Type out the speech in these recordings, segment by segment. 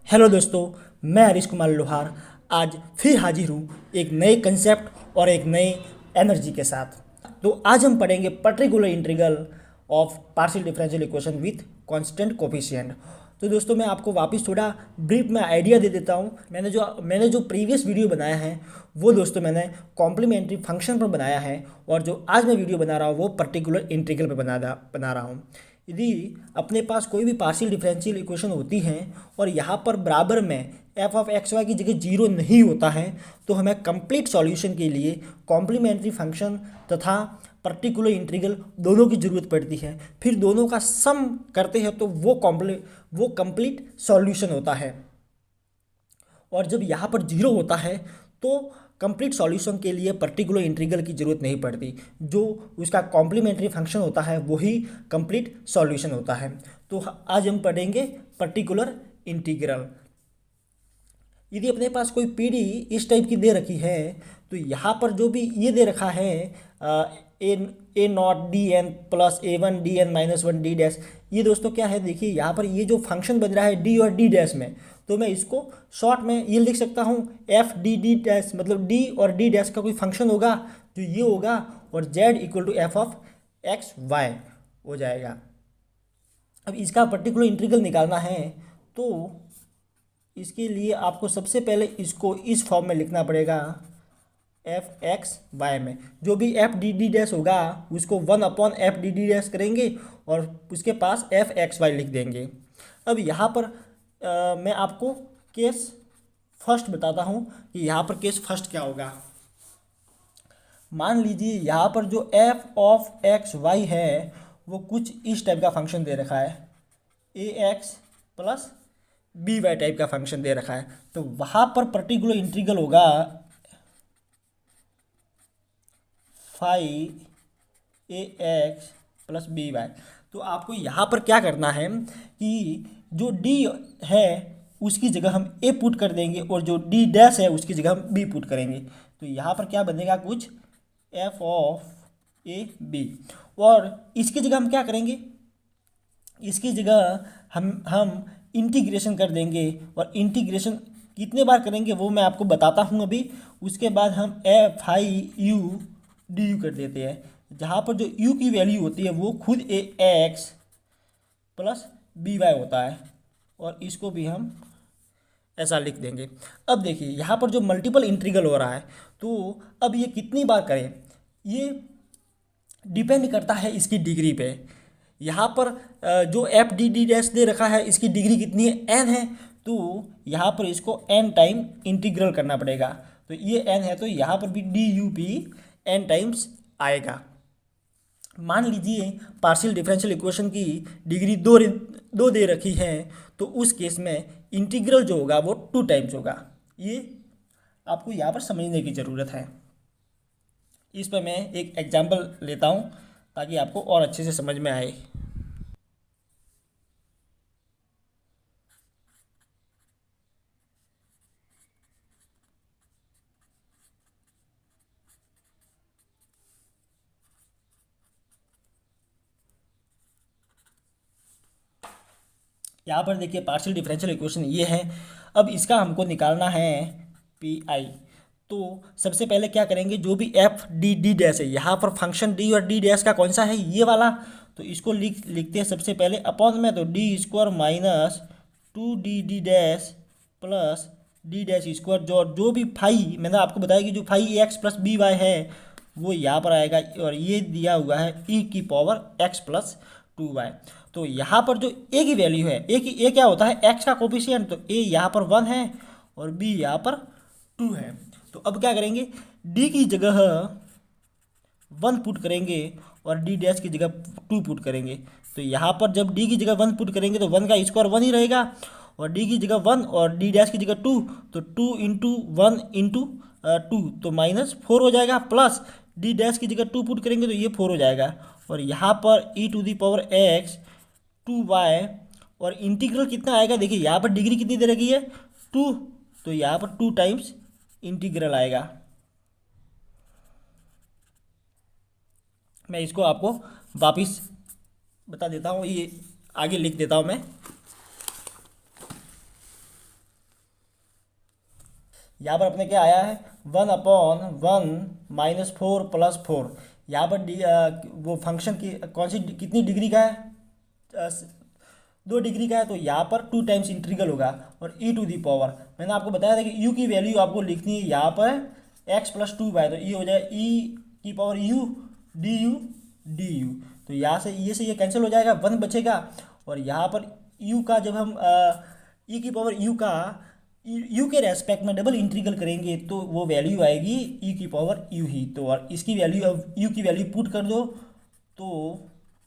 Hello दोस्तों, मैं हरीश कुमार लोहार आज फिर हाजिर हूँ एक नए कंसेप्ट और एक नए एनर्जी के साथ। तो आज हम पढ़ेंगे particular integral of partial differential equation with constant coefficient. तो दोस्तों मैं आपको वापस थोड़ा ब्रीफ में आइडिया दे देता हूँ। मैंने जो प्रीवियस वीडियो बनाया है वो दोस्तों मैंने कॉम्प्लीमेंट्री फंक्शन पर बनाया है, और जो आज मैं वीडियो बना रहा हूँ वो पर्टिकुलर इंटीग्रल पर बना रहा हूँ। यदि अपने पास कोई भी पार्शियल डिफरेंशियल इक्वेशन होती है और यहाँ पर बराबर में एफ ऑफ एक्स वाई की जगह जीरो नहीं होता है, तो हमें कंप्लीट सॉल्यूशन के लिए कॉम्प्लीमेंट्री फंक्शन तथा पर्टिकुलर इंटीग्रल दोनों की ज़रूरत पड़ती है। फिर दोनों का सम करते हैं तो वो कंप्लीट सॉल्यूशन होता है। और जब यहाँ पर जीरो होता है तो कंप्लीट सॉल्यूशन के लिए पर्टिकुलर इंटीग्रल की ज़रूरत नहीं पड़ती, जो उसका कॉम्प्लीमेंट्री फंक्शन होता है वही कंप्लीट सॉल्यूशन होता है। तो आज हम पढ़ेंगे पर्टिकुलर इंटीग्रल। यदि अपने पास कोई पीडी इस टाइप की दे रखी है तो यहाँ पर जो भी ये दे रखा है a naught d n plus a one d n minus one d dash, ये दोस्तों क्या है, देखिए यहाँ पर ये जो फंक्शन बन रहा है डी और डी डैश में, तो मैं इसको शॉर्ट में ये लिख सकता हूँ एफ डी डी डैश, मतलब डी और डी डैश का कोई फंक्शन होगा जो ये होगा, और Z equal to F of X Y हो जाएगा। अब इसका पर्टिकुलर इंटीग्रल निकालना है तो इसके लिए आपको सबसे पहले इसको इस फॉर्म में लिखना पड़ेगा। एफ एक्स वाई में जो भी एफ डी डी डैश होगा उसको one upon F D D dash करेंगे और उसके पास एफ एक्स वाई लिख देंगे। अब यहाँ पर मैं आपको केस फर्स्ट बताता हूँ कि यहाँ पर केस फर्स्ट क्या होगा। मान लीजिए यहाँ पर जो एफ ऑफ एक्स वाई है वो कुछ इस टाइप का फंक्शन दे रखा है, a x plus B y type का फंक्शन दे रखा है, तो वहाँ पर पर्टिकुलर इंटीग्रल होगा five a x plus B y. तो आपको यहाँ पर क्या करना है कि जो डी है उसकी जगह हम ए पुट कर देंगे और जो डी डैश है उसकी जगह हम बी पुट करेंगे। तो यहाँ पर क्या बनेगा, कुछ एफ ऑफ ए बी, और इसकी जगह हम क्या करेंगे, इसकी जगह हम इंटीग्रेशन कर देंगे, और इंटीग्रेशन कितने बार करेंगे वो मैं आपको बताता हूँ अभी। उसके बाद हम F I U D you कर देते हैं, जहाँ पर जो u की वैल्यू होती है वो खुद ए एक्स प्लस बी वाई होता है, और इसको भी हम ऐसा लिख देंगे। अब देखिए यहाँ पर जो मल्टीपल इंटीग्रल हो रहा है तो अब ये कितनी बार करें ये डिपेंड करता है इसकी डिग्री पे। यहाँ पर जो एफ डी डी डैश दे रखा है इसकी डिग्री कितनी है, एन है, तो यहाँ पर इसको एन टाइम इंटीग्रल करना पड़ेगा। तो ये एन है तो यहाँ पर भी D U P N times आएगा। मान लीजिए पार्शियल डिफरेंशियल इक्वेशन की डिग्री दो दे रखी है, तो उस केस में इंटीग्रल जो होगा वो टू टाइम्स होगा। ये आपको यहाँ पर समझने की ज़रूरत है। इस पर मैं एक एग्जांपल लेता हूँ ताकि आपको और अच्छे से समझ में आए। यहाँ पर देखिए पार्शियल डिफरेंशियल इक्वेशन ये है। अब इसका हमको निकालना है पी आई। तो सबसे पहले क्या करेंगे, जो भी एफ डी डी डैश है, यहाँ पर फंक्शन डी और डी डैश का कौन सा है, ये वाला, तो इसको लिखते हैं सबसे पहले अपॉन में, तो D square minus two D D dash plus D dash square, जो भी फाई मैंने आपको बताया कि जो phi X plus B Y है वो यहाँ पर आएगा, और ये दिया हुआ है ई की power X plus two Y. तो यहाँ पर जो ए की वैल्यू है, ए क्या होता है, एक्स का कोफिशिएंट, तो ए यहाँ पर वन है और बी यहाँ पर टू है। तो अब क्या करेंगे, डी की जगह वन पुट करेंगे और डी डैश की जगह टू पुट करेंगे। तो यहाँ पर जब डी की जगह वन पुट करेंगे तो वन का स्क्वायर वन ही रहेगा, और डी की जगह वन और डी डैश की जगह टू, तो two into one into two, तो माइनस फोर हो जाएगा, प्लस डी डैश की जगह टू पुट करेंगे तो ये फोर हो जाएगा, और यहाँ पर e to the power x to y, और इंटीग्रल कितना आएगा, देखिए यहाँ पर डिग्री कितनी दे रखी है, टू, तो यहाँ पर टू टाइम्स इंटीग्रल आएगा। मैं इसको आपको वापिस बता देता हूँ, ये आगे लिख देता हूँ मैं। यहाँ पर अपने क्या आया है 1/1 - 4 + 4। यहाँ पर वो फंक्शन की कौन सी कितनी डिग्री का है, 2 डिग्री का है, तो यहाँ पर 2 टाइम्स इंटीग्रल होगा और e⁻, मैंने आपको बताया था कि u की वैल्यू आपको लिखनी है यहाँ पर x+2y, तो ये हो जाए e⁻u du। तो यहाँ से ये कैंसिल हो जाएगा, 1 बचेगा। और यहाँ पर u का जब हम e⁻u का u के रेस्पेक्ट में डबल इंटीग्रल करेंगे तो वो वैल्यू आएगी e⁻u ही। तो और इसकी वैल्यू, अब u की वैल्यू पुट कर दो तो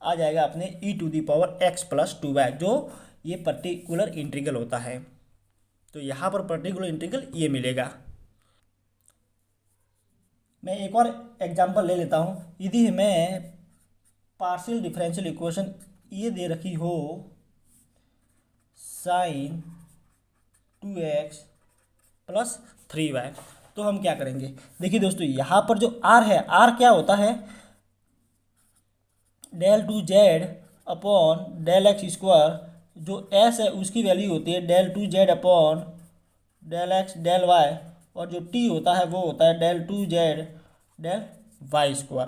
आ जाएगा अपने e⁻x+2y, जो ये पर्टिकुलर इंटीग्रल होता है। तो यहाँ पर पर्टिकुलर इंटीग्रल ये मिलेगा। मैं एक और एग्जांपल ले लेता हूँ। यदि हमें पार्शियल डिफरेंशियल इक्वेशन ये दे रखी हो sin 2x + 3y, तो हम क्या करेंगे। देखिए दोस्तों, यहाँ पर जो r है, r क्या होता है, del2z/del x²। जो s है उसकी वैल्यू होती है del2z/del x del y, और जो t होता है वो होता है del2z/del y²।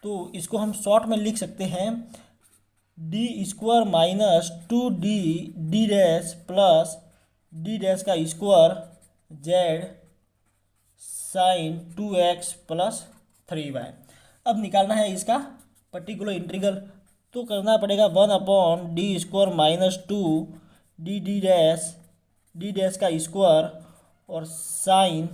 तो इसको हम शॉर्ट में लिख सकते हैं d² - 2d d dash plus d dash का square z sin 2x + 3y। अब निकालना है इसका पर्टिकुलर इंटीग्रल, तो करना पड़ेगा 1/d² - 2 d डैश का स्क्वायर और sin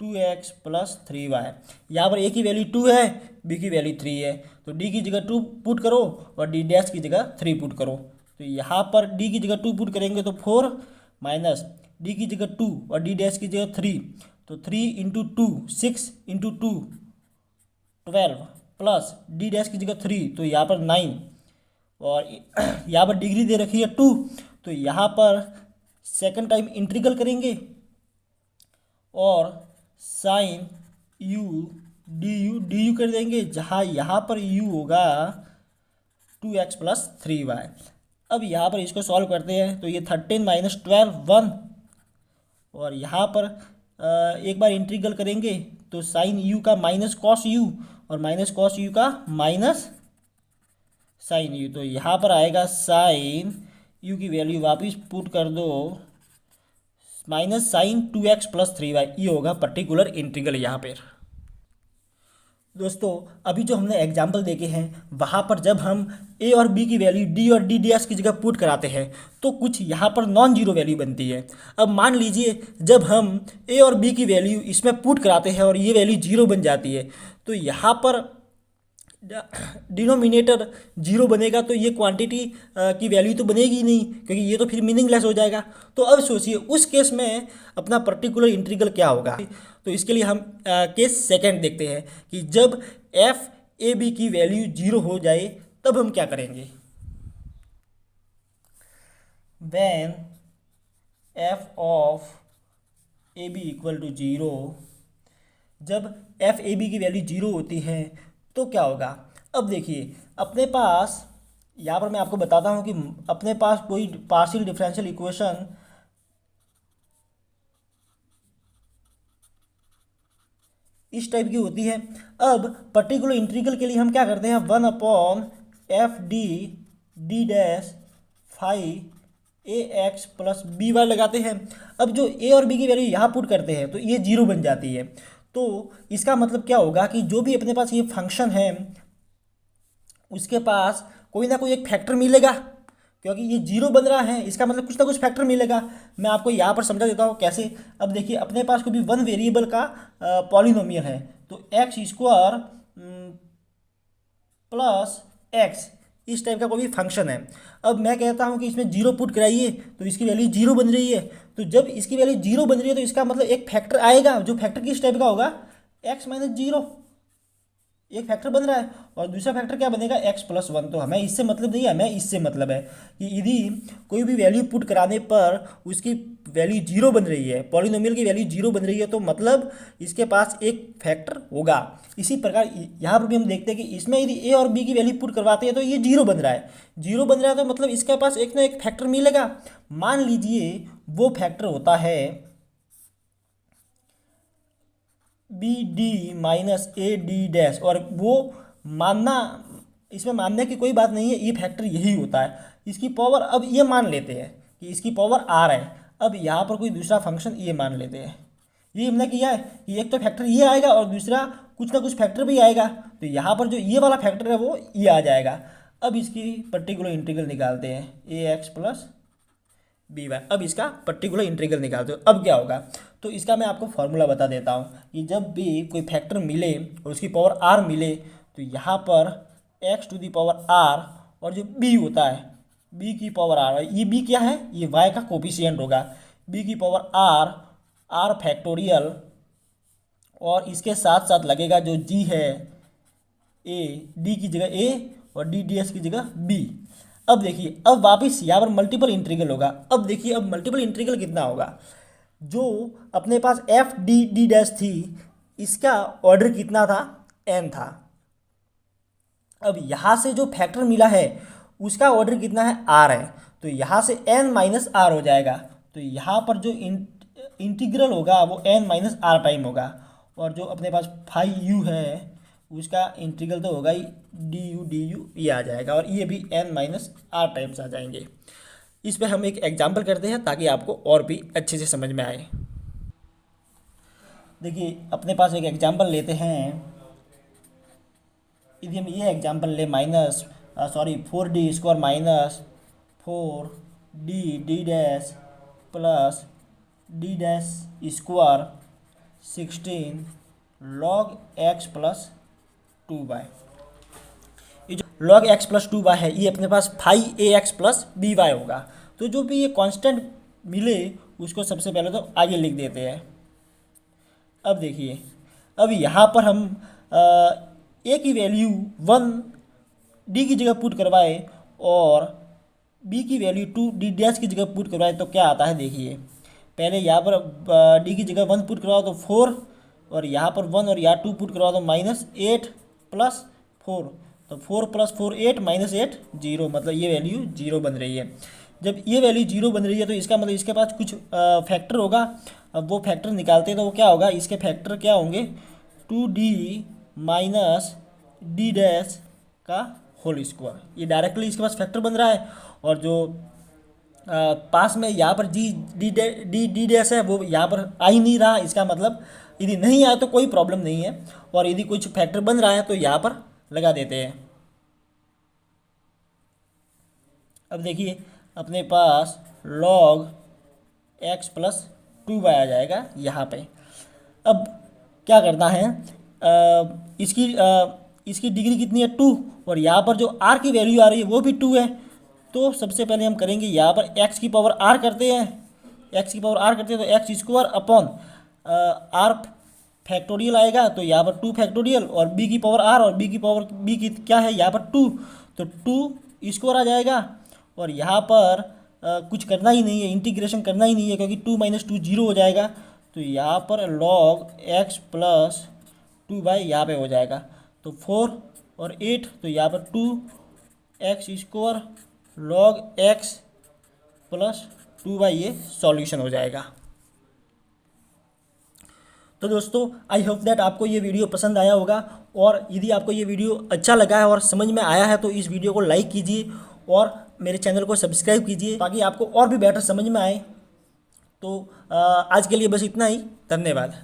2x + 3y। यहाँ पर a की वैल्यू 2 है, b की वैल्यू 3 है, तो d की जगह 2 पुट करो और d डैश की जगह 3 पुट करो। तो यहाँ पर d की जगह 2 पुट करेंगे तो 4 माइनस d की जगह 2 और d डैश की जगह 3, तो 3 × 2 6 × 2 12 प्लस d डैश की जगह 3, तो यहाँ पर 9, और यहाँ पर डिग्री दे रखी है 2, तो यहाँ पर सेकंड टाइम इंटीग्रल करेंगे और sin u du कर देंगे, जहाँ यहाँ पर u होगा 2x + 3y। अब यहाँ पर इसको सॉल्व करते हैं तो ये 13 - 12 1, और यहाँ पर एक बार इंटीग्रल करेंगे तो sin u का माइनस cos u और माइनस cos u का माइनस sin u, तो यहाँ पर आएगा sin u की वैल्यू वापस पुट कर दो माइनस sin 2x + 3y, ये होगा पर्टिकुलर इंटीग्रल यहाँ पर। दोस्तों, अभी जो हमने एग्जाम्पल देखे हैं वहाँ पर जब हम a और b की वैल्यू d और d डैश की जगह पुट कराते हैं तो कुछ यहाँ पर नॉन जीरो वैल्यू बनती है। अब मान लीजिए जब हम a और b की वैल्यू इसमें पुट कराते हैं और ये वैल्यू जीरो बन जाती है, तो यहाँ पर डिनोमिनेटर जीरो बनेगा, तो ये क्वांटिटी की वैल्यू तो बनेगी नहीं, क्योंकि ये तो फिर मीनिंगलेस हो जाएगा। तो अब सोचिए उस केस में अपना पर्टिकुलर इंटीग्रल क्या होगा। तो इसके लिए हम केस सेकंड देखते हैं कि जब एफ ए बी की वैल्यू जीरो हो जाए तब हम क्या करेंगे। When F of A B equal to 0, जब एफ ए बी की वैल्यू जीरो होती है तो क्या होगा। अब देखिए अपने पास, यहाँ पर मैं आपको बताता हूँ कि अपने पास कोई पार्शियल डिफरेंशियल इक्वेशन इस टाइप की होती है। अब पर्टिकुलर इंटीग्रल के लिए हम क्या करते हैं, 1/fd d dash phi ax + by लगाते हैं। अब जो a और b की वैल्यू यहाँ पुट करते हैं तो ये जीरो बन जाती है। तो इसका मतलब क्या होगा कि जो भी अपने पास ये फंक्शन है उसके पास कोई ना कोई एक फैक्टर मिलेगा, क्योंकि ये जीरो बन रहा है, इसका मतलब कुछ ना कुछ फैक्टर मिलेगा। मैं आपको यहाँ पर समझा देता हूँ कैसे। अब देखिए अपने पास कोई भी वन वेरिएबल का पॉलिनोमियल है, तो x² प्लस x इस टाइप का कोई भी फंक्शन है। अब मैं कहता हूँ कि इसमें जीरो पुट कराइए तो इसकी वैल्यू जीरो बन रही है, तो जब इसकी वैल्यू जीरो बन रही है तो इसका मतलब एक फैक्टर आएगा, जो फैक्टर किस टाइप का होगा, x - 0, एक फैक्टर बन रहा है, और दूसरा फैक्टर क्या बनेगा, x + 1। तो हमें इससे मतलब नहीं है, हमें इससे मतलब है कि यदि कोई भी वैल्यू पुट कराने पर उसकी वैल्यू जीरो बन रही है, पॉलिनोमियल की वैल्यू जीरो बन रही है, तो मतलब इसके पास एक फैक्टर होगा। इसी प्रकार यहाँ पर भी हम देखते हैं कि इसमें यदि a और b की वैल्यू पुट करवाते हैं तो ये जीरो बन रहा है, जीरो बन रहा है, तो मतलब इसके पास एक ना एक फैक्टर मिलेगा। मान लीजिए वो फैक्टर होता है B D minus A D dash, और वो मानना, इसमें मानने की कोई बात नहीं है, ये फैक्टर यही होता है। इसकी पावर, अब ये मान लेते हैं कि इसकी पावर आर है। अब यहाँ पर कोई दूसरा फंक्शन ये मान लेते हैं, ये हमने किया है कि एक तो फैक्टर ये आएगा और दूसरा कुछ ना कुछ फैक्टर भी आएगा, तो यहाँ पर जो ये वाला फैक्टर है वो ये आ जाएगा। अब इसकी पर्टिकुलर इंटीग्रल निकालते हैं, ए एक्स प्लस बी वाई। अब इसका पर्टिकुलर इंटीग्रल निकालते हो, अब क्या होगा, तो इसका मैं आपको फॉर्मूला बता देता हूँ कि जब भी कोई फैक्टर मिले और उसकी पावर आर मिले, तो यहाँ पर X to the power R और जो बी होता है, बी की पावर आर, ये बी क्या है, ये वाई का कोफिशिएंट होगा, बी की पावर आर, आर फैक्टोरियल, और इसके साथ साथ लगेगा जो जी है, ए, डी की जगह ए और डी डी एस की जगह बी। अब देखिए, अब वापस यहाँ पर मल्टीपल इंटीग्रल होगा। अब देखिए, अब मल्टीपल इंटीग्रल कितना होगा, जो अपने पास एफ डी डी डैश थी, इसका ऑर्डर कितना था, एन था। अब यहाँ से जो फैक्टर मिला है उसका ऑर्डर कितना है, आर है, तो यहाँ से एन माइनस आर हो जाएगा। तो यहाँ पर जो इंटीग्रल होगा वो एन माइनस आर टाइम होगा, और जो अपने पास फाई यू है उसका इंटीग्रल तो होगा ही डी यू ये आ जाएगा, और ये भी एन माइनस आर टाइम्स आ जाएंगे। इस पर हम एक एग्जाम्पल करते हैं ताकि आपको और भी अच्छे से समझ में आए। देखिए, अपने पास एक एग्जाम्पल लेते हैं, यदि हम ये एग्जाम्पल ले minus 4d² minus 4d dash plus D dash square 16 log x plus 2y। ये जो log x प्लस 2y है, ये अपने पास फाई ए एक्स प्लस बी वाई होगा। तो जो भी ये कांस्टेंट मिले उसको सबसे पहले तो आगे लिख देते हैं। अब देखिए, अब यहाँ पर हम ए की वैल्यू 1 डी की जगह पुट करवाए और बी की वैल्यू 2 डी डैश की जगह पुट करवाए, तो क्या आता है देखिए। पहले यहाँ पर डी की जगह 1 पुट करवाओ तो 4, और यहाँ पर 1 और यहाँ 2 पुट करवाओ तो -8 प्लस 4, तो 4 प्लस 4 8 माइनस 8 0, मतलब ये वैल्यू 0 बन रही है। जब ये वैल्यू 0 बन रही है तो इसका मतलब इसके पास कुछ फैक्टर होगा। अब वो फैक्टर निकालते हैं तो वो क्या होगा, इसके फैक्टर क्या होंगे, 2d माइनस डी डैश का होल स्क्वायर, ये डायरेक्टली इसके पास फैक्टर बन रहा है। और जो पास में यहाँ पर डी डैश है वो यहाँ पर आ ही नहीं रहा, इसका मतलब यदि नहीं आया तो कोई प्रॉब्लम नहीं है, और यदि कुछ फैक्टर बन रहा है तो यहाँ पर लगा देते हैं। अब देखिए, अपने पास log x प्लस 2y आ जाएगा यहाँ पे। अब क्या करना है, इसकी डिग्री कितनी है, 2, और यहाँ पर जो r की वैल्यू आ रही है वो भी 2 है। तो सबसे पहले हम करेंगे यहाँ पर x की पावर r करते हैं, x की पावर r करते हैं तो x square upon r factorial आएगा, तो यहाँ पर 2 फैक्टोरियल, और b की पावर r, और b की पावर b की क्या है यहाँ पर 2, तो 2 स्क्वायर आ जाएगा। और यहाँ पर कुछ करना ही नहीं है, इंटीग्रेशन करना ही नहीं है, क्योंकि 2 माइनस 2 0 हो जाएगा। तो यहाँ पर log x प्लस 2y यहाँ पे हो जाएगा, तो 4 और 8, तो यहाँ पर 2x square log x plus 2y ये सॉल्यूशन हो जाएगा। तो दोस्तों, आई होप दैट आपको ये वीडियो पसंद आया होगा, और यदि आपको ये वीडियो अच्छा लगा है और समझ में आया है तो इस वीडियो को लाइक कीजिए और मेरे चैनल को सब्सक्राइब कीजिए ताकि आपको और भी बेटर समझ में आए। तो आज के लिए बस इतना ही, धन्यवाद।